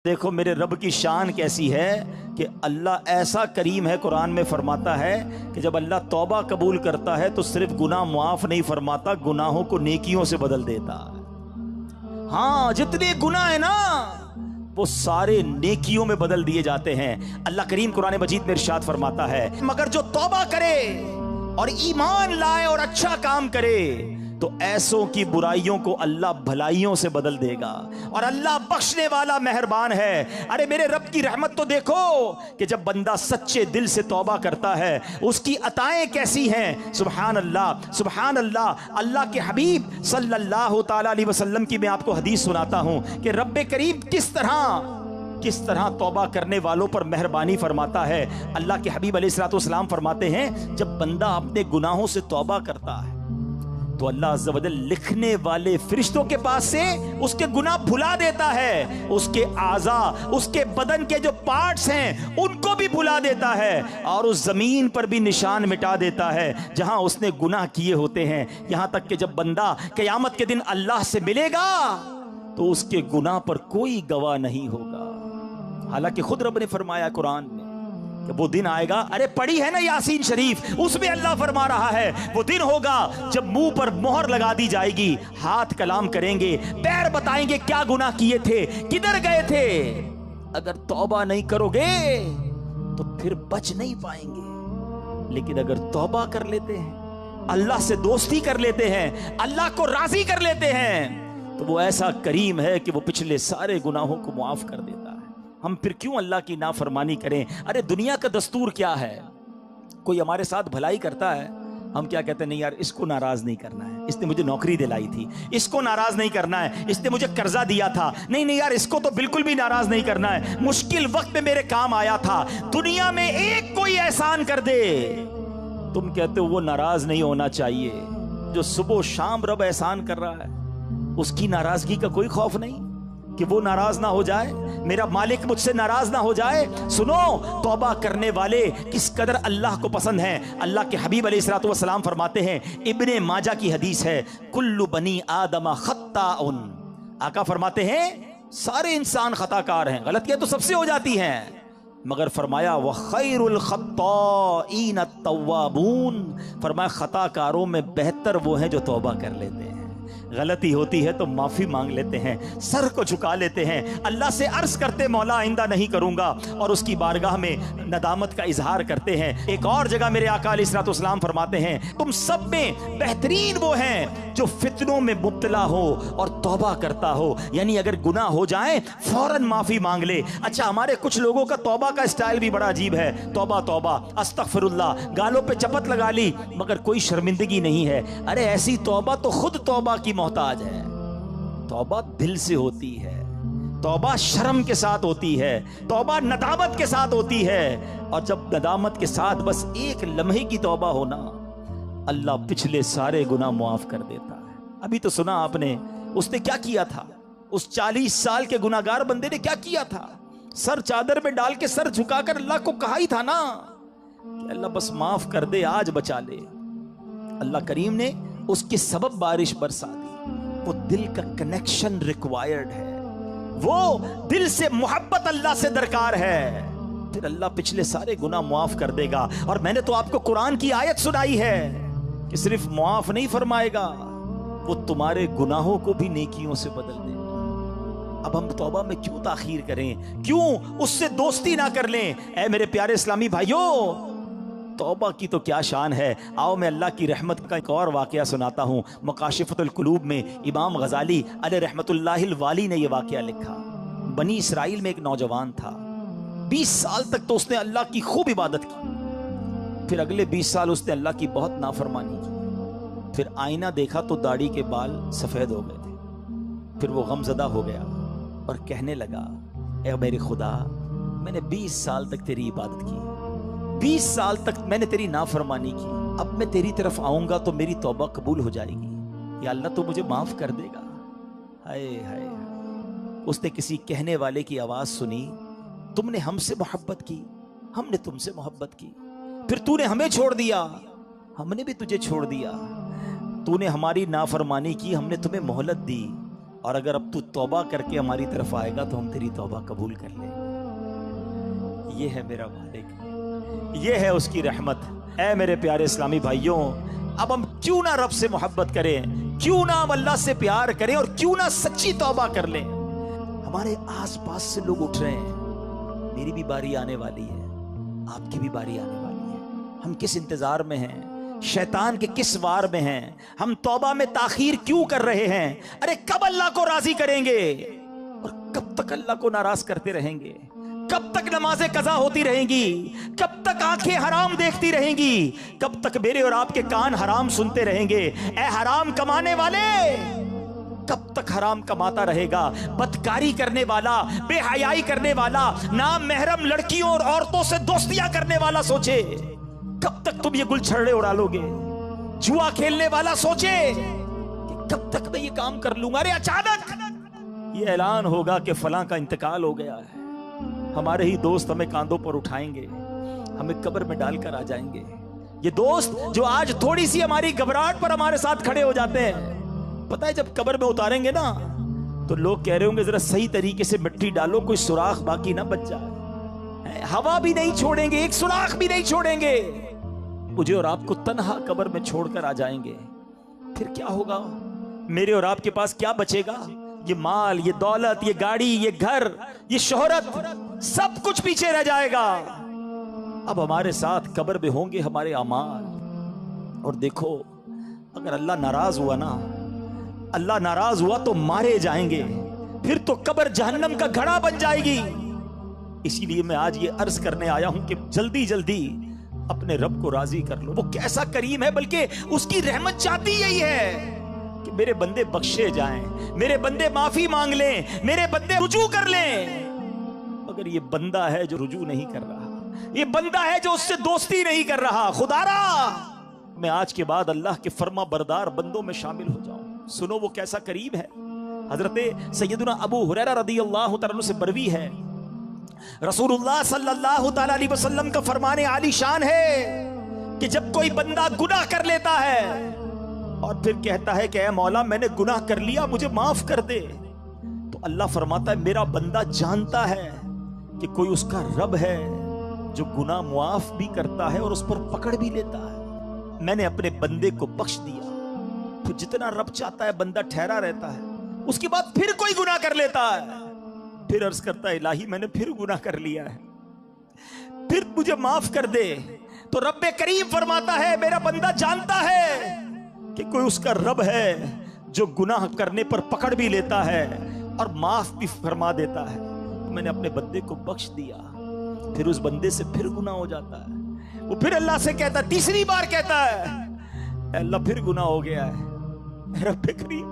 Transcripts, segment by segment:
دیکھو میرے رب کی شان کیسی ہے کہ اللہ ایسا کریم ہے، قرآن میں فرماتا ہے کہ جب اللہ توبہ قبول کرتا ہے تو صرف گناہ معاف نہیں فرماتا، گناہوں کو نیکیوں سے بدل دیتا ہے۔ ہاں، جتنے گناہ ہیں نا وہ سارے نیکیوں میں بدل دیے جاتے ہیں۔ اللہ کریم قرآن مجید میں ارشاد فرماتا ہے مگر جو توبہ کرے اور ایمان لائے اور اچھا کام کرے تو ایسوں کی برائیوں کو اللہ بھلائیوں سے بدل دے گا، اور اللہ بخشنے والا مہربان ہے۔ ارے میرے رب کی رحمت تو دیکھو کہ جب بندہ سچے دل سے توبہ کرتا ہے اس کی عطائیں کیسی ہیں۔ سبحان اللہ، سبحان اللہ۔ اللہ کے حبیب صلی اللہ تعالی علیہ وسلم کی میں آپ کو حدیث سناتا ہوں کہ رب کریم کس طرح توبہ کرنے والوں پر مہربانی فرماتا ہے۔ اللہ کے حبیب علیہ الصلوۃ والسلام فرماتے ہیں جب بندہ اپنے گناہوں سے توبہ کرتا ہے تو اللہ عز و جل لکھنے والے فرشتوں کے پاس سے اس کے گناہ بھلا دیتا ہے، اس کے اعضاء، اس کے بدن کے جو پارٹس ہیں ان کو بھی بھلا دیتا ہے، اور اس زمین پر بھی نشان مٹا دیتا ہے جہاں اس نے گناہ کیے ہوتے ہیں، یہاں تک کہ جب بندہ قیامت کے دن اللہ سے ملے گا تو اس کے گناہ پر کوئی گواہ نہیں ہوگا۔ حالانکہ خود رب نے فرمایا قرآن میں کہ وہ دن آئے گا، ارے پڑھی ہے نا یاسین شریف، اس میں اللہ فرما رہا ہے وہ دن ہوگا جب منہ پر مہر لگا دی جائے گی، ہاتھ کلام کریں گے، پیر بتائیں گے کیا گناہ کیے تھے، کدھر گئے تھے۔ اگر توبہ نہیں کرو گے تو پھر بچ نہیں پائیں گے، لیکن اگر توبہ کر لیتے ہیں، اللہ سے دوستی کر لیتے ہیں، اللہ کو راضی کر لیتے ہیں، تو وہ ایسا کریم ہے کہ وہ پچھلے سارے گناہوں کو معاف کر دیتا ہے۔ ہم پھر کیوں اللہ کی نافرمانی کریں؟ ارے دنیا کا دستور کیا ہے؟ کوئی ہمارے ساتھ بھلائی کرتا ہے، ہم کیا کہتے ہیں؟ نہیں یار، اس کو ناراض نہیں کرنا ہے، اس نے مجھے نوکری دلائی تھی، اس کو ناراض نہیں کرنا ہے، اس نے مجھے قرضہ دیا تھا، نہیں یار اس کو تو بالکل بھی ناراض نہیں کرنا ہے، مشکل وقت میں میرے کام آیا تھا، دنیا میں ایک کوئی احسان کر دے، تم کہتے ہو وہ ناراض نہیں ہونا چاہیے۔ جو صبح و شام رب احسان کر رہا ہے اس کی ناراضگی کا کوئی خوف نہیں کہ وہ ناراض نہ ہو جائے، میرا مالک مجھ سے ناراض نہ ہو جائے۔ سنو، توبہ کرنے والے کس قدر اللہ کو پسند ہیں۔ اللہ کے حبیب علیہ الصلوۃ والسلام فرماتے ہیں، ابن ماجہ کی حدیث ہے، کل بنی آدم خطاء، آقا فرماتے ہیں سارے انسان خطا کار ہیں، غلطیاں تو سب سے ہو جاتی ہیں، مگر فرمایا وَخَيْرُ الْخَطَّائِينَ التَّوَّابُونَ، فرمایا خطا کاروں میں بہتر وہ ہیں جو توبہ کر لیتے ہیں، غلطی ہوتی ہے تو معافی مانگ لیتے ہیں، سر کو جھکا لیتے ہیں، اللہ سے عرض کرتے مولا آئندہ نہیں کروں گا، اور اس کی بارگاہ میں ندامت کا اظہار کرتے ہیں۔ ایک اور جگہ میرے آقا علیہ الصلوۃ والسلام فرماتے ہیں تم سب میں بہترین وہ ہیں جو فتنوں میں مبتلا ہو اور توبہ کرتا ہو، یعنی اگر گناہ ہو جائیں فوراً معافی مانگ لے۔ اچھا، ہمارے کچھ لوگوں کا توبہ کا اسٹائل بھی بڑا عجیب ہے، توبہ توبہ استغفر اللہ، گالوں پہ چپت لگا لی مگر کوئی شرمندگی نہیں ہے۔ ارے ایسی توبہ تو خود توبہ کی محتاج ہے۔ توبہ دل سے ہوتی ہے، توبہ شرم کے ساتھ ہوتی ہے، توبہ ندامت کے ساتھ ہوتی ہے، اور جب ندامت کے ساتھ بس ایک لمحے کی توبہ ہونا، اللہ پچھلے سارے گناہ معاف کر دیتا ہے۔ ابھی تو سنا آپ نے اس نے کیا کیا تھا، اس 40 سال کے گناہگار بندے نے کیا کیا تھا، سر چادر میں ڈال کے سر جھکا کر اللہ کو کہا ہی تھا نا کہ اللہ بس معاف کر دے، آج بچا لے۔ اللہ کریم نے اس کے سبب بارش برسا دی۔ وہ دل کا کنیکشن ریکوائرڈ ہے، وہ دل سے محبت اللہ سے درکار ہے، پھر اللہ پچھلے سارے گناہ معاف کر دے گا۔ اور میں نے تو آپ کو قرآن کی آیت سنائی ہے کہ صرف معاف نہیں فرمائے گا، وہ تمہارے گناہوں کو بھی نیکیوں سے بدل دے گا۔ اب ہم توبہ میں کیوں تاخیر کریں، کیوں اس سے دوستی نہ کر لیں؟ اے میرے پیارے اسلامی بھائیوں، توبہ کی تو کیا شان ہے۔ آؤ میں اللہ کی رحمت کا ایک اور واقعہ سناتا ہوں۔ مکاشفۃ القلوب میں امام غزالی علیہ رحمت اللہ الوالی نے یہ واقعہ لکھا۔ بنی اسرائیل میں ایک نوجوان تھا، 20 سال تک تو اس نے اللہ کی خوب عبادت کی، پھر اگلے 20 سال اس نے اللہ کی بہت نافرمانی کی، پھر آئینہ دیکھا تو داڑھی کے بال سفید ہو گئے تھے، پھر وہ غم زدہ ہو گیا اور کہنے لگا، اے میرے خدا، میں نے 20 سال تک تیری عبادت کی، 20 سال تک میں نے تیری نافرمانی کی، اب میں تیری طرف آؤں گا تو میری توبہ قبول ہو جائے گی، یا اللہ تو مجھے معاف کر دے گا۔ ہائے ہائے، اس نے کسی کہنے والے کی آواز سنی، تم نے ہم سے محبت کی، ہم نے تم سے محبت کی، پھر تو نے ہمیں چھوڑ دیا، ہم نے بھی تجھے چھوڑ دیا، تو نے ہماری نافرمانی کی، ہم نے تمہیں مہلت دی، اور اگر اب تو توبہ کر کے ہماری طرف آئے گا تو ہم تیری توبہ قبول کر لیں گے۔ یہ ہے میرا مالک، یہ ہے اس کی رحمت۔ اے میرے پیارے اسلامی بھائیوں، اب ہم کیوں نہ رب سے محبت کریں، کیوں نہ ہم اللہ سے پیار کریں، اور کیوں نہ سچی توبہ کر لیں۔ ہمارے آس پاس سے لوگ اٹھ رہے ہیں، میری بھی باری آنے والی ہے، آپ کی بھی باری آنے والی ہے۔ ہم کس انتظار میں ہیں؟ شیطان کے کس وار میں ہیں؟ ہم توبہ میں تاخیر کیوں کر رہے ہیں؟ ارے کب اللہ کو راضی کریں گے؟ اور کب تک اللہ کو ناراض کرتے رہیں گے؟ کب تک نمازیں قضا ہوتی رہیں گی؟ کب تک آنکھیں حرام دیکھتی رہیں گی؟ کب تک میرے اور آپ کے کان حرام سنتے رہیں گے؟ اے حرام کمانے والے، کب تک حرام کماتا رہے گا؟ بدکاری کرنے والا، بے حیائی کرنے والا، نام محرم لڑکیوں اور عورتوں سے دوستیاں کرنے والا سوچے کب تک تم یہ گل چھڑے اڑا لو گے؟ جوا کھیلنے والا سوچے کہ کب تک میں یہ کام کر لوں گا؟ ارے اچانک یہ اعلان ہوگا کہ فلاں کا انتقال ہو گیا ہے، ہمارے ہی دوست ہمیں کاندھوں پر اٹھائیں گے، ہمیں قبر میں ڈال کر آ جائیں گے۔ یہ دوست جو آج تھوڑی سی ہماری گھبراہٹ پر ہمارے ساتھ کھڑے ہو جاتے ہیں، پتہ ہے جب قبر میں اتاریں گے نا تو لوگ کہہ رہے ہوں گے ذرا صحیح طریقے سے مٹی ڈالو، کوئی سوراخ باقی نہ بچ جائے۔ ہوا بھی نہیں چھوڑیں گے، ایک سوراخ بھی نہیں چھوڑیں گے، مجھے اور آپ کو تنہا قبر میں چھوڑ کر آ جائیں گے۔ پھر کیا ہوگا؟ میرے اور آپ کے پاس کیا بچے گا؟ یہ مال، یہ دولت، یہ گاڑی، یہ گھر، یہ شہرت، سب کچھ پیچھے رہ جائے گا۔ اب ہمارے ساتھ قبر میں ہوں گے ہمارے اعمال۔ اور دیکھو، اگر اللہ ناراض ہوا نا، اللہ ناراض ہوا تو مارے جائیں گے، پھر تو قبر جہنم کا گھڑا بن جائے گی۔ اسی لیے میں آج یہ عرض کرنے آیا ہوں کہ جلدی جلدی اپنے رب کو راضی کر لو۔ وہ کیسا کریم ہے، بلکہ اس کی رحمت چاہتی یہی ہے کہ میرے بندے بخشے جائیں، میرے بندے معافی مانگ لیں، میرے بندے رجوع کر لیں۔ مگر یہ بندہ ہے جو رجوع نہیں کر رہا، یہ بندہ ہے جو اس سے دوستی نہیں کر رہا۔ خدا را میں آج کے بعد اللہ کے فرما بردار بندوں میں شامل ہو جاؤں۔ سنو وہ کیسا کریم ہے۔ حضرت سیدنا ابو ہریرہ رضی اللہ تعالیٰ عنہ سے مروی ہے، رسول اللہ صلی اللہ تعالیٰ علیہ وسلم کا فرمان عالی شان ہے کہ جب کوئی بندہ گناہ کر لیتا ہے اور پھر کہتا ہے کہ اے مولا میں نے گناہ کر لیا، مجھے معاف کر دے، تو اللہ فرماتا ہے میرا بندہ جانتا ہے کہ کوئی اس کا رب ہے جو گناہ معاف بھی کرتا ہے اور اس پر پکڑ بھی لیتا ہے۔ میں نے اپنے بندے کو بخش دیا۔ پھر جتنا رب چاہتا ہے بندہ ٹھہرا رہتا ہے، اس کے بعد پھر کوئی گناہ کر لیتا ہے، پھر عرض کرتا ہے الہی میں نے پھر گناہ کر لیا ہے، پھر مجھے معاف کر دے۔ تو رب کریم فرماتا ہے میرا بندہ جانتا ہے کہ کوئی اس کا رب ہے جو گناہ کرنے پر پکڑ بھی لیتا ہے اور معاف بھی فرما دیتا ہے۔ میں نے اپنے بندے کو بخش دیا، پھر اس بندے سے پھر گناہ ہو جاتا ہے، وہ پھر اللہ سے کہتا ہے، تیسری بار کہتا ہے اے اللہ پھر گناہ ہو گیا ہے، رب کریم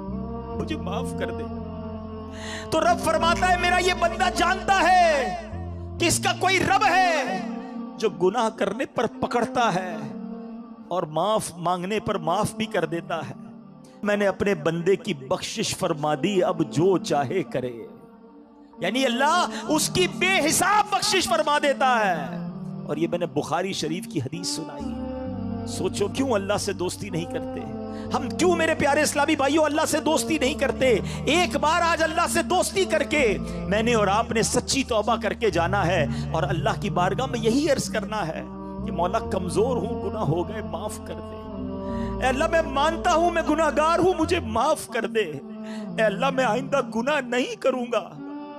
مجھے معاف کر دے۔ تو رب فرماتا ہے میرا یہ بندہ جانتا ہے کہ اس کا کوئی رب ہے جو گناہ کرنے پر پکڑتا ہے اور معاف مانگنے پر معاف بھی کر دیتا ہے۔ میں نے اپنے بندے کی بخشش فرما دی، اب جو چاہے کرے۔ یعنی اللہ اس کی بے حساب بخشش فرما دیتا ہے۔ اور یہ میں نے بخاری شریف کی حدیث سنائی۔ سوچو کیوں اللہ سے دوستی نہیں کرتے ہم؟ کیوں میرے پیارے اسلامی بھائیوں اللہ سے دوستی نہیں کرتے؟ ایک بار آج اللہ سے دوستی کر کے میں نے اور آپ نے سچی توبہ کر کے جانا ہے اور اللہ کی بارگاہ میں یہی عرض کرنا ہے کہ مولا کمزور ہوں، گناہ ہو گئے، معاف کر دے۔ اے اللہ میں مانتا ہوں میں گناہ گار ہوں، مجھے معاف کر دے۔ اے اللہ میں آئندہ گناہ نہیں کروں گا،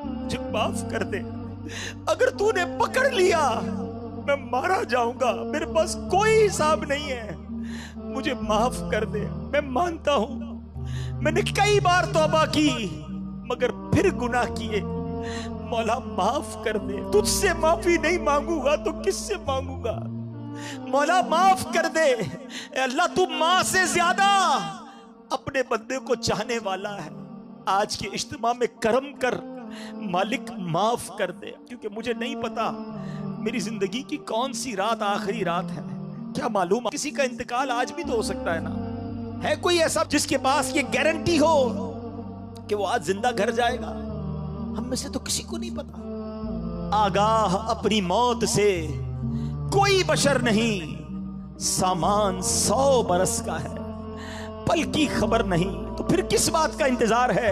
مجھے معاف کر دے۔ اگر تو نے پکڑ لیا میں مارا جاؤں گا، میرے پاس کوئی حساب نہیں ہے، مجھے معاف کر دے۔ میں مانتا ہوں میں نے کئی بار توبہ کی مگر پھر گناہ کیے، مولا معاف کر دے۔ تجھ سے معافی نہیں مانگوں گا تو کس سے مانگوں گا؟ مولا معاف کر دے۔ اے اللہ تو ماں سے زیادہ اپنے بندے کو چاہنے والا ہے۔ آج کے اجتماع میں کرم کر مالک، معاف کر دے، کیونکہ مجھے نہیں پتا میری زندگی کی کون سی رات آخری رات ہے، کیا معلوم کسی کا انتقال آج بھی تو ہو سکتا ہے نا۔ ہے کوئی ایسا جس کے پاس یہ گارنٹی ہو کہ وہ آج زندہ گھر جائے گا؟ ہم میں سے تو کسی کو نہیں پتا۔ آگاہ اپنی موت سے کوئی بشر نہیں، سامان 100 برس کا ہے، پل کی خبر نہیں، تو پھر کس بات کا انتظار ہے؟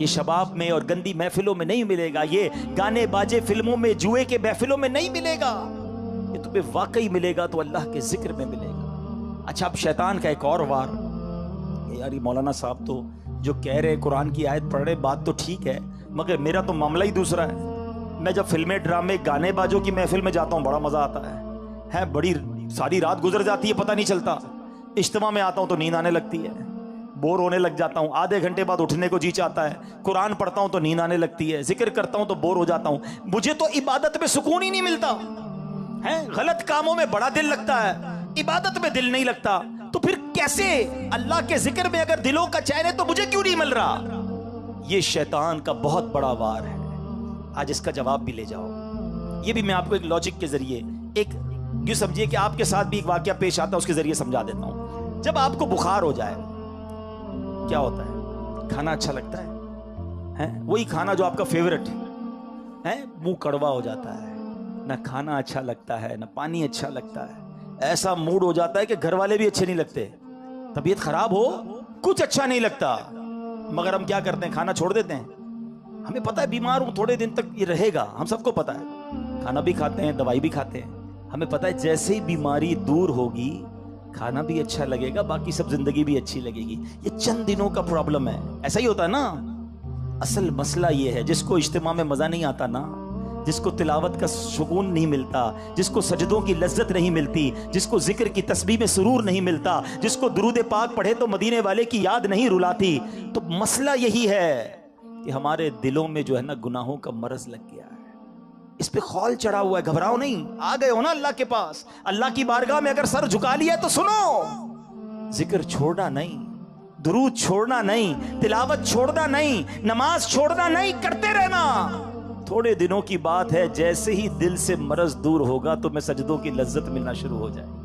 یہ شباب میں اور گندی محفلوں میں نہیں ملے گا، یہ گانے باجے فلموں میں جوئے کے محفلوں میں نہیں ملے گا، یہ تمہیں واقعی ملے گا تو اللہ کے ذکر میں ملے گا۔ اچھا اب شیطان کا ایک اور وار، یار یہ مولانا صاحب تو جو کہہ رہے قرآن کی آیت پڑھ رہے بات تو ٹھیک ہے، مگر میرا تو معاملہ ہی دوسرا ہے۔ میں جب فلمیں ڈرامے گانے باجوں کی محفل میں جاتا ہوں بڑا مزہ آتا ہے، بڑی ساری رات گزر جاتی ہے پتہ نہیں چلتا۔ اجتماع میں آتا ہوں تو نیند آنے لگتی ہے، بور ہونے لگ جاتا ہوں، آدھے گھنٹے بعد اٹھنے کو جی چاہتا ہے، قرآن پڑھتا ہوں تو نیند آنے لگتی ہے، ذکر کرتا ہوں تو بور ہو جاتا ہوں، مجھے تو عبادت میں سکون ہی نہیں ملتا ہے۔ غلط کاموں میں بڑا دل لگتا ہے، عبادت میں دل نہیں لگتا، تو پھر کیسے اللہ کے ذکر میں اگر دلوں کا چین ہے تو مجھے کیوں نہیں مل رہا؟ یہ شیطان کا بہت بڑا وار ہے، آج اس کا جواب بھی لے جاؤ۔ یہ بھی میں آپ کو ایک لاجک کے ذریعے، ایک یوں سمجھیے کہ آپ کے ساتھ بھی ایک واقعہ پیش آتا ہے، اس کے ذریعے سمجھا دیتا ہوں۔ جب آپ کو بخار ہو جائے کیا ہوتا ہے؟ کھانا اچھا لگتا ہے، وہی کھانا جو آپ کا فیورٹ ہے، منہ کڑوا ہو جاتا ہے، نہ کھانا اچھا لگتا ہے نہ پانی اچھا لگتا ہے، ایسا موڈ ہو جاتا ہے کہ گھر والے بھی اچھے نہیں لگتے، طبیعت خراب ہو کچھ اچھا نہیں لگتا، مگر ہم کیا کرتے ہیں؟ کھانا چھوڑ دیتے ہیں۔ ہمیں پتہ ہے بیمار ہوں تھوڑے دن تک یہ رہے گا، ہم سب کو پتہ ہے، کھانا بھی کھاتے ہیں دوائی بھی کھاتے ہیں، ہمیں پتہ ہے جیسے ہی بیماری دور ہوگی کھانا بھی اچھا لگے گا، باقی سب زندگی بھی اچھی لگے گی۔ یہ چند دنوں کا پرابلم ہے، ایسا ہی ہوتا ہے نا۔ اصل مسئلہ یہ ہے جس کو اجتماع میں مزہ نہیں آتا نا، جس کو تلاوت کا سکون نہیں ملتا، جس کو سجدوں کی لذت نہیں ملتی، جس کو ذکر کی تسبیح میں سرور نہیں ملتا، جس کو درود پاک پڑھے تو مدینے والے کی یاد نہیں رلاتی، تو مسئلہ یہی ہے کہ ہمارے دلوں میں جو ہے نا گناہوں کا مرض لگ گیا ہے، اس پہ خول چڑھا ہوا ہے۔ گھبراؤ نہیں، آ گئے ہو نا اللہ کے پاس، اللہ کی بارگاہ میں اگر سر جھکا لیا تو سنو، ذکر چھوڑنا نہیں، درود چھوڑنا نہیں، تلاوت چھوڑنا نہیں، نماز چھوڑنا نہیں، کرتے رہنا۔ تھوڑے دنوں کی بات ہے، جیسے ہی دل سے مرض دور ہوگا تو میں سجدوں کی لذت ملنا شروع ہو جائے گی،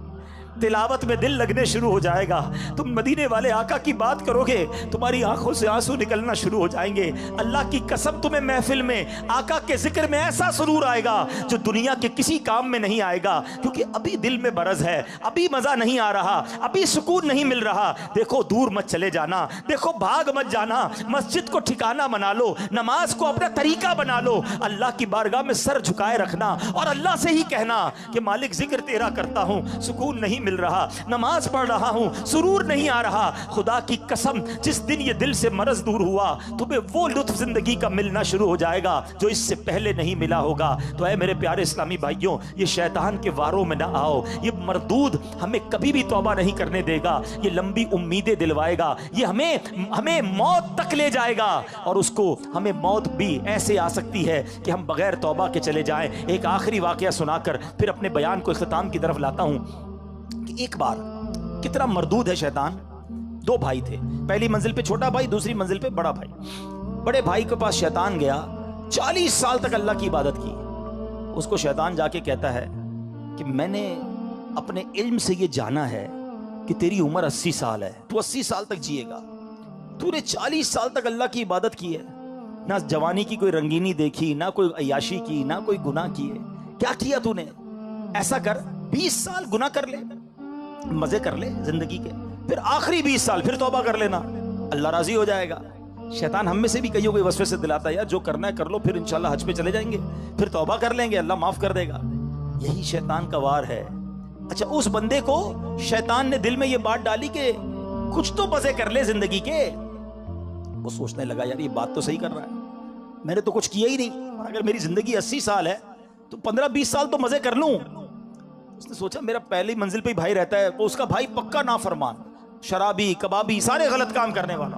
تلاوت میں دل لگنے شروع ہو جائے گا، تم مدینے والے آقا کی بات کرو گے، تمہاری آنکھوں سے آنسو نکلنا شروع ہو جائیں گے۔ اللہ کی قسم تمہیں محفل میں آقا کے ذکر میں ایسا سرور آئے گا جو دنیا کے کسی کام میں نہیں آئے گا، کیونکہ ابھی دل میں مرض ہے، ابھی مزہ نہیں آ رہا، ابھی سکون نہیں مل رہا۔ دیکھو دور مت چلے جانا، دیکھو بھاگ مت جانا، مسجد کو ٹھکانہ بنا لو، نماز کو اپنا طریقہ بنا لو، اللہ کی بارگاہ میں سر جھکائے رکھنا اور اللہ سے ہی کہنا کہ مالک ذکر تیرا کرتا ہوں، سکون نہیں مل رہا، نماز پڑھ رہا ہوں، سرور نہیں آ رہا، خدا کی قسم جس دن یہ دل سے مرض دور ہوا تمہیں وہ لطف زندگی کا ملنا شروع ہو جائے گا جو اس سے پہلے نہیں ملا ہوگا۔ تو اے میرے پیارے اسلامی بھائیوں، یہ شیطان کے واروں میں نہ آؤ، یہ مردود ہمیں کبھی بھی توبہ نہیں کرنے دے گا، یہ لمبی امیدیں دلوائے گا، یہ ہمیں موت تک لے جائے گا، اور اس کو ہمیں موت بھی ایسے آ سکتی ہے کہ ہم بغیر توبہ کے چلے جائیں۔ ایک آخری واقعہ سنا کر پھر اپنے بیان کو اختتام کی طرف لاتا ہوں کہ ایک بار کتنا مردود ہے شیطان۔ دو بھائی تھے، پہلی منزل پہ چھوٹا بھائی، دوسری منزل پہ بڑا بھائی۔ بڑے بھائی کے پاس شیطان گیا، 40 سال تک اللہ کی عبادت کی۔ اس کو شیطان جا کے کہتا ہے کہ میں نے اپنے علم سے یہ جانا ہے کہ تیری عمر 80 سال ہے، تو 80 سال تک جیے گا، تو نے 40 سال تک اللہ کی عبادت کی ہے، نہ جوانی کی کوئی رنگینی دیکھی، نہ کوئی عیاشی کی، نہ کوئی گناہ کیے، کیا کیا تو نے؟ ایسا کر 20 سال گناہ کر لے، مزے کر لے زندگی کے، پھر آخری 20 سال پھر توبہ کر لینا، اللہ راضی ہو جائے گا۔ شیطان ہم میں سے بھی کئیوں کو وسوسے سے دلاتا ہے، یار جو کرنا ہے کر لو، پھر انشاءاللہ حج پہ چلے جائیں گے، پھر توبہ کر لیں گے، اللہ معاف کر دے گا۔ یہی شیطان کا وار ہے۔ اچھا اس بندے کو شیطان نے دل میں یہ بات ڈالی کہ کچھ تو مزے کر لے زندگی کے۔ وہ سوچنے لگا یار یہ بات تو صحیح کر رہا ہے، میں نے تو کچھ کیا ہی نہیں، اگر میری زندگی 80 سال ہے تو 15-20 سال تو مزے کر لوں۔ اس نے سوچا میرا پہلی منزل پہ ہی بھائی رہتا ہے، وہ اس کا بھائی پکا نافرمان، شرابی، کبابی، سارے غلط کام کرنے والا،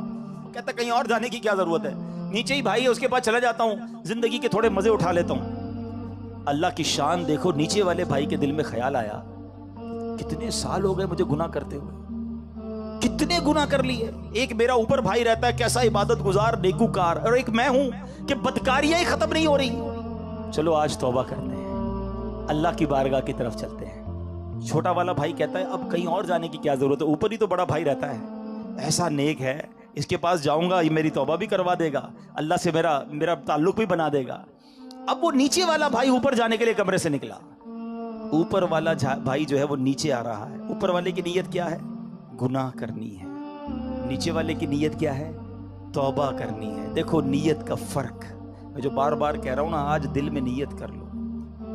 کہتا کہیں اور جانے کی کیا ضرورت ہے، نیچے ہی بھائی ہے اس کے پاس چلا جاتا ہوں، زندگی کے تھوڑے مزے اٹھا لیتا ہوں۔ اللہ کی شان دیکھو، نیچے والے بھائی کے دل میں خیال آیا کتنے سال ہو گئے مجھے گناہ کرتے ہوئے، کتنے گناہ کر لیے، ایک میرا اوپر بھائی رہتا ہے کیسا عبادت گزار نیکوکار، اور ایک میں ہوں کہ بدکاریاں ہی ختم نہیں ہو رہی، چلو آج توبہ کرتے ہیں، اللہ کی بارگاہ کی طرف چلتے ہیں۔ چھوٹا والا بھائی کہتا ہے اب کہیں اور جانے کی کیا ضرورت ہے، اوپر ہی تو بڑا بھائی رہتا ہے، ایسا نیک ہے، اس کے پاس جاؤں گا یہ میری توبہ بھی کروا دے گا، اللہ سے میرا تعلق بھی بنا دے گا۔ اب وہ نیچے والا بھائی اوپر جانے کے لیے کمرے سے نکلا، اوپر والا بھائی جو ہے وہ نیچے آ رہا ہے، اوپر والے کی نیت کیا ہے؟ گناہ کرنی ہے، نیچے والے کی نیت کیا ہے؟ توبہ کرنی ہے. دیکھو نیت کا فرق، میں جو بار بار کہہ رہا ہوں نا، آج دل میں نیت کر لو،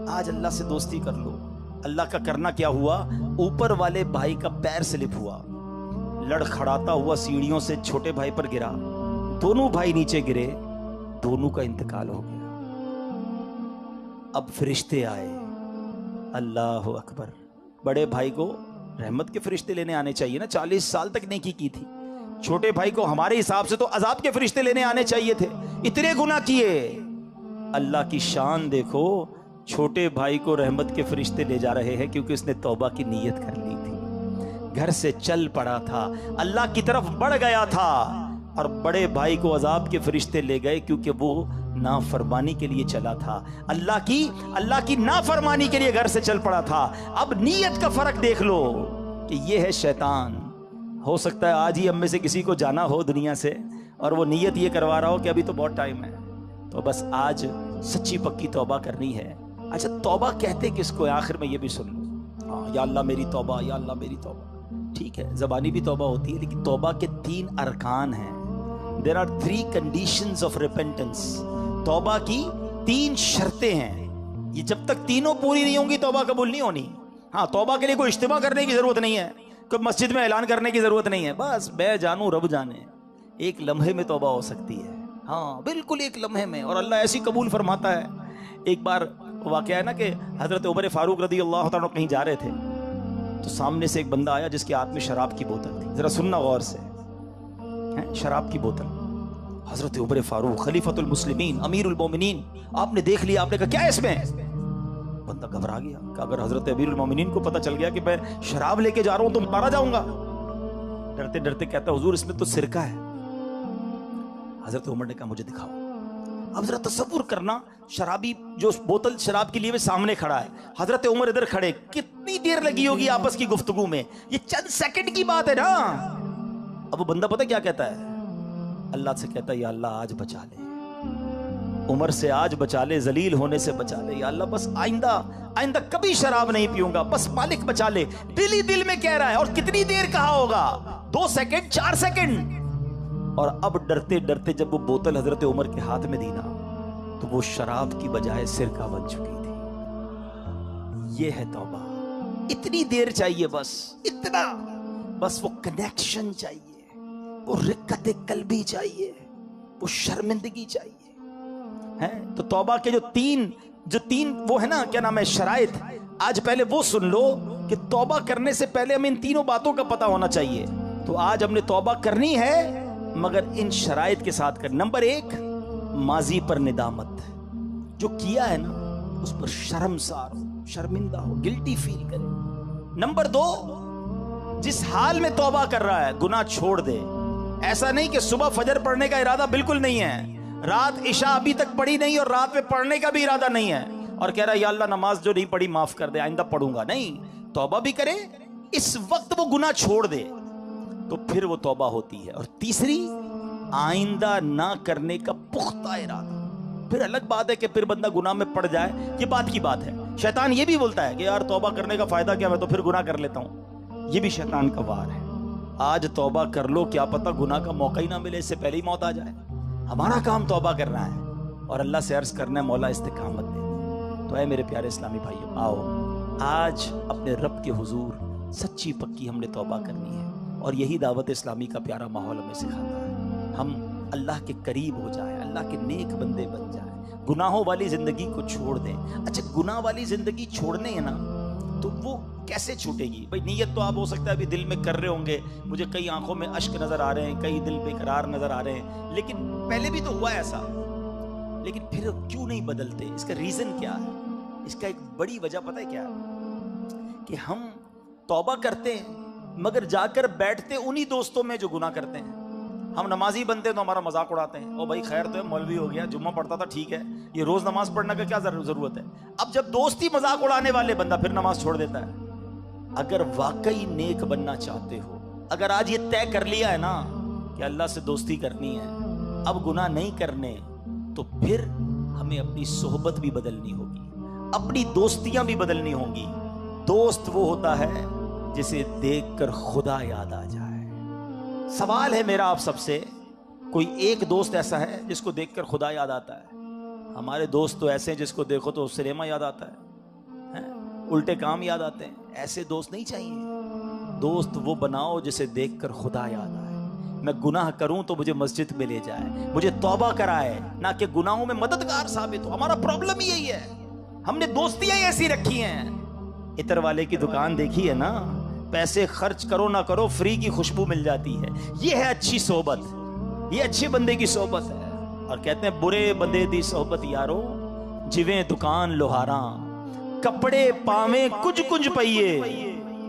آج اللہ سے دوستی کر لو. اللہ کا کرنا کیا ہوا، اوپر والے بھائی کا پیر سلپ ہوا، لڑکھڑاتا ہوا سیڑھیوں سے چھوٹے بھائی پر گرا، دونوں بھائی نیچے گرے، دونوں کا انتقال ہو گیا. اب فرشتے آئے، اللہ اکبر. بڑے بھائی کو رحمت کے فرشتے لینے آنے چاہیے نا، 40 سال تک نیکی کی تھی. چھوٹے بھائی کو ہمارے حساب سے تو عذاب کے فرشتے لینے آنے چاہیے تھے، اتنے گناہ کیے. اللہ کی شان دیکھو، چھوٹے بھائی کو رحمت کے فرشتے لے جا رہے ہیں کیونکہ اس نے توبہ کی نیت کر لی تھی، گھر سے چل پڑا تھا، اللہ کی طرف بڑھ گیا تھا. اور بڑے بھائی کو عذاب کے فرشتے لے گئے کیونکہ وہ نافرمانی کے لیے چلا تھا، اللہ کی نافرمانی کے لیے گھر سے چل پڑا تھا. اب نیت کا فرق دیکھ لو کہ یہ ہے شیطان. ہو سکتا ہے آج ہی ہم میں سے کسی کو جانا ہو دنیا سے اور وہ نیت یہ کروا رہا ہو کہ ابھی تو بہت ٹائم ہے. تو بس آج سچی پکی توبہ کرنی ہے. اچھا توبہ کہتے کس کو؟ آخر میں یہ بھی سن لو. ہاں یا اللہ میری توبہ، یا اللہ میری توبہ. ٹھیک ہے زبانی بھی توبہ ہوتی ہے، لیکن توبہ کے 3 ارکان ہیں. There are 3 conditions of repentance. توبہ کی 3 شرطیں ہیں، یہ جب تک تینوں پوری نہیں ہوں گی توبہ قبول نہیں ہونی. ہاں توبہ کے لیے کوئی اجتماع کرنے کی ضرورت نہیں ہے، کوئی مسجد میں اعلان کرنے کی ضرورت نہیں ہے. بس میں جانوں رب جانے، ایک لمحے میں توبہ ہو سکتی ہے. ہاں بالکل ایک لمحے میں، اور اللہ ایسی قبول فرماتا ہے. ایک بار واقعہ ہے نا کہ حضرت عمر فاروق رضی اللہ تعالیٰ کہیں جا رہے تھے تو سامنے سے ایک بندہ آیا جس کے ہاتھ میں شراب کی بوتل تھی. ذرا سننا غور سے، شراب کی بوتل. حضرت عمر فاروق خلیفۃ المسلمین امیر المومنین، آپ نے دیکھ لیا، آپ نے کہا کیا ہے اس میں؟ بندہ گھبرا گیا کہ اگر حضرت امیر المومنین کو پتہ چل گیا کہ میں شراب لے کے جا رہا ہوں تو مارا جاؤں گا. ڈرتے ڈرتے کہتا حضور اس میں تو سرکہ ہے. حضرت عمر نے کہا مجھے دکھاؤ. اب ذرا تصور کرنا، شرابی جو بوتل شراب کے لیے سامنے کھڑا ہے، حضرت عمر ادھر کھڑے، کتنی دیر لگی ہوگی آپس کی گفتگو میں؟ یہ چند سیکنڈ کی بات ہے نا. اب وہ بندہ پتہ کیا کہتا ہے؟ اللہ سے کہتا ہے یا اللہ آج بچا لے، عمر سے آج بچا لے، ذلیل ہونے سے بچا لے. یا اللہ بس آئندہ کبھی شراب نہیں پیوں گا، بس مالک بچا لے. دل ہی دل میں کہہ رہا ہے. اور کتنی دیر کہا ہوگا؟ 2 سیکنڈ 4 سیکنڈ. اور اب ڈرتے ڈرتے جب وہ بوتل حضرت عمر کے ہاتھ میں دی نا تو وہ شراب کی بجائے سرکہ بن چکی تھی. یہ ہے توبہ. اتنی دیر چاہیے، بس اتنا، بس وہ کنیکشن چاہیے، وہ رقت قلبی چاہیے، وہ شرمندگی چاہیے. تو توبہ کے جو تین وہ ہے نا، کیا نام ہے، شرائط. آج پہلے وہ سن لو کہ توبہ کرنے سے پہلے ہمیں ان تینوں باتوں کا پتہ ہونا چاہیے. تو آج ہم نے توبہ کرنی ہے مگر ان شرائط کے ساتھ کر. نمبر 1 ماضی پر ندامت، جو کیا ہے نا اس پر شرمسار ہو، شرمندہ ہو، گلٹی فیل کرے. نمبر 2 جس حال میں توبہ کر رہا ہے گناہ چھوڑ دے. ایسا نہیں کہ صبح فجر پڑھنے کا ارادہ بالکل نہیں ہے، رات عشاء ابھی تک پڑھی نہیں اور رات میں پڑھنے کا بھی ارادہ نہیں ہے اور کہہ رہا ہے یا اللہ نماز جو نہیں پڑھی معاف کر دے، آئندہ پڑھوں گا. نہیں، توبہ بھی کرے، اس وقت وہ گناہ چھوڑ دے تو پھر وہ توبہ ہوتی ہے. اور تیسری آئندہ نہ کرنے کا پختہ ارادہ. پھر الگ بات ہے کہ پھر بندہ گناہ میں پڑ جائے، یہ بات کی بات ہے. شیطان یہ بھی بولتا ہے کہ یار توبہ کرنے کا فائدہ کیا، میں تو پھر گناہ کر لیتا ہوں. یہ بھی شیطان کا وار ہے. آج توبہ کر لو، کیا پتہ گناہ کا موقع ہی نہ ملے، اس سے پہلے ہی موت آ جائے. ہمارا کام توبہ کرنا ہے اور اللہ سے عرض کرنا ہے مولا استقامت دے. تو اے میرے پیارے اسلامی بھائیو، آؤ آج اپنے رب کے حضور سچی پکی ہم نے توبہ کرنی ہے. اور یہی دعوت اسلامی کا پیارا ماحول ہمیں سکھاتا ہے. ہم اللہ کے قریب ہو جائیں، اللہ کے نیک بندے بن جائیں، گناہوں والی زندگی کو چھوڑ دیں. اچھا گناہ والی زندگی چھوڑنے ہے نا تو وہ کیسے چھوٹے گی؟ بھائی نیت تو آپ ہو سکتا ہے ابھی دل میں کر رہے ہوں گے، مجھے کئی آنکھوں میں اشک نظر آ رہے ہیں، کئی دل بے قرار نظر آ رہے ہیں، لیکن پہلے بھی تو ہوا ایسا. لیکن پھر کیوں نہیں بدلتے؟ اس کا ریزن کیا ہے؟ اس کا ایک بڑی وجہ پتہ ہے کیا ہے؟ کہ ہم توبہ کرتے ہیں مگر جا کر بیٹھتے انہی دوستوں میں جو گناہ کرتے ہیں. ہم نمازی بنتے ہیں تو ہمارا مذاق اڑاتے ہیں، او بھائی خیر تو ہے، مولوی ہو گیا، جمعہ پڑھتا تھا، ٹھیک ہے، یہ روز نماز پڑھنے کا کیا ضرورت ہے. اب جب دوستی مذاق اڑانے والے بندہ پھر نماز چھوڑ دیتا ہے. اگر واقعی نیک بننا چاہتے ہو، اگر آج یہ طے کر لیا ہے نا کہ اللہ سے دوستی کرنی ہے، اب گناہ نہیں کرنے، تو پھر ہمیں اپنی صحبت بھی بدلنی ہوگی، اپنی دوستیاں بھی بدلنی ہوں گی. دوست وہ ہوتا ہے جسے دیکھ کر خدا یاد آ جائے. سوال ہے میرا آپ سب سے کوئی ایک دوست ایسا ہے جس کو دیکھ کر خدا یاد آتا ہے؟ ہمارے دوست تو ایسے ہیں جس کو دیکھو تو سنیما یاد آتا ہے، الٹے کام یاد آتے ہیں. ایسے دوست نہیں چاہیے. دوست وہ بناؤ جسے دیکھ کر خدا یاد آئے. میں گناہ کروں تو مجھے مسجد میں لے جائے، مجھے توبہ کرائے، نہ کہ گناہوں میں مددگار ثابت ہو. ہمارا پرابلم ہی یہی ہے، ہم نے دوستیاں ایسی رکھی ہیں. عطر والے کی دکان دیکھی ہے نا، پیسے خرچ کرو نہ کرو فری کی خوشبو مل جاتی ہے. یہ ہے اچھی صحبت، یہ اچھے بندے کی صحبت ہے. اور کہتے ہیں برے بندے دی صحبت یارو جویں دکان لوہاراں، کپڑے پاویں کچھ کچھ پئیے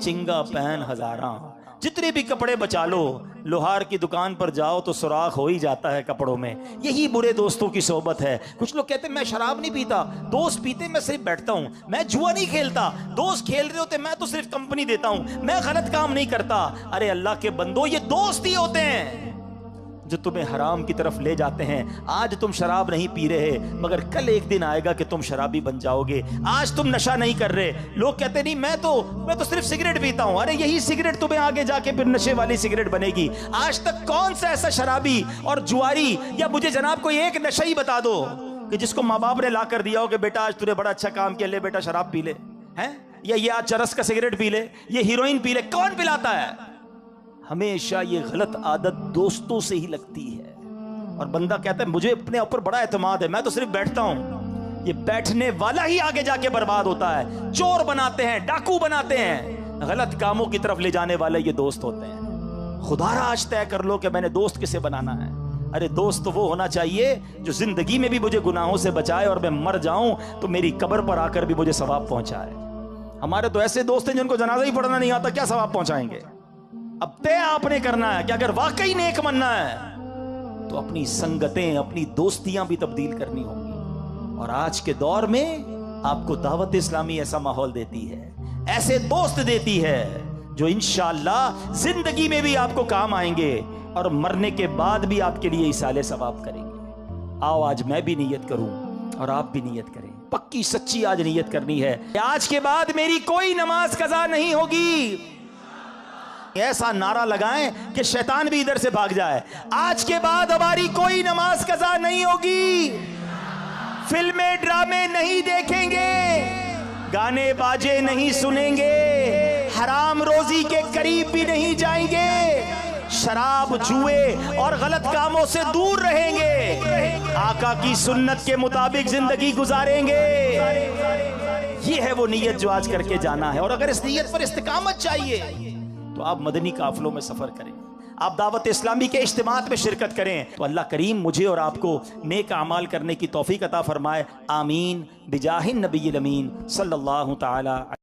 چنگا پہن ہزاراں. جتنے بھی کپڑے بچا لو، لوہار کی دکان پر جاؤ تو سوراخ ہو ہی جاتا ہے کپڑوں میں. یہی برے دوستوں کی صحبت ہے. کچھ لوگ کہتے ہیں میں شراب نہیں پیتا، دوست پیتے میں صرف بیٹھتا ہوں. میں جوا نہیں کھیلتا، دوست کھیل رہے ہوتے میں تو صرف کمپنی دیتا ہوں. میں غلط کام نہیں کرتا. ارے اللہ کے بندو، یہ دوست ہی ہوتے ہیں جو تمہیں حرام کی طرف لے جاتے ہیں. آج تم شراب نہیں پی رہے، مگر کل ایک دن آئے گا کہ تم شرابی بن جاؤ گے. آج تم نشہ نہیں کر رہے، لوگ کہتے نہیں میں تو صرف سگریٹ پیتا ہوں. ارے یہی سگریٹ تمہیں آگے جا کے پھر نشے والی سگریٹ بنے گی. آج تک کون سا ایسا شرابی اور جواری، یا مجھے جناب کوئی ایک نشہ ہی بتا دو کہ جس کو ماں باپ نے لا کر دیا ہو کہ بیٹا آج تُونے بڑا اچھا کام کیا، لے بیٹا شراب پی لے، ہیں، یا یہ آج چرس کا سگریٹ پی لے، یہ ہیروئن پی لے. کون پلاتا ہے؟ ہمیشہ یہ غلط عادت دوستوں سے ہی لگتی ہے. اور بندہ کہتا ہے مجھے اپنے اوپر بڑا اعتماد ہے، میں تو صرف بیٹھتا ہوں. یہ بیٹھنے والا ہی آگے جا کے برباد ہوتا ہے. چور بناتے ہیں، ڈاکو بناتے ہیں، غلط کاموں کی طرف لے جانے والے یہ دوست ہوتے ہیں. خدا را آج طے کر لو کہ میں نے دوست کسے بنانا ہے. ارے دوست وہ ہونا چاہیے جو زندگی میں بھی مجھے گناہوں سے بچائے، اور میں مر جاؤں تو میری قبر پر آ کر بھی مجھے ثواب پہنچائے. ہمارے تو ایسے دوست ہیں جن کو جنازہ ہی پڑھنا نہیں آتا، کیا ثواب پہنچائیں گے؟ اب طے آپ نے کرنا ہے کہ اگر واقعی نیک بننا ہے تو اپنی سنگتیں، اپنی دوستیاں بھی تبدیل کرنی ہوں گی. اور آج کے دور میں آپ کو دعوت اسلامی ایسا ماحول دیتی ہے، ایسے دوست دیتی ہے جو انشاءاللہ زندگی میں بھی آپ کو کام آئیں گے اور مرنے کے بعد بھی آپ کے لیے ایصال ثواب کریں گے. آؤ آج میں بھی نیت کروں اور آپ بھی نیت کریں. پکی سچی آج نیت کرنی ہے کہ آج کے بعد میری کوئی نماز قضا نہیں ہوگی. ایسا نعرہ لگائیں کہ شیطان بھی ادھر سے بھاگ جائے. آج کے بعد ہماری کوئی نماز قضا نہیں ہوگی، فلمیں ڈرامے نہیں دیکھیں گے، گانے باجے نہیں سنیں گے، حرام روزی کے قریب بھی نہیں جائیں گے، شراب جوئے اور غلط کاموں سے دور رہیں گے، آقا کی سنت کے مطابق زندگی گزاریں گے. یہ ہے وہ نیت جو آج کر کے جانا ہے. اور اگر اس نیت پر استقامت چاہیے تو آپ مدنی قافلوں میں سفر کریں، آپ دعوت اسلامی کے اجتماعات میں شرکت کریں. تو اللہ کریم مجھے اور آپ کو نیک اعمال کرنے کی توفیق عطا فرمائے. آمین بجاہ النبی الامین صلی اللہ تعالی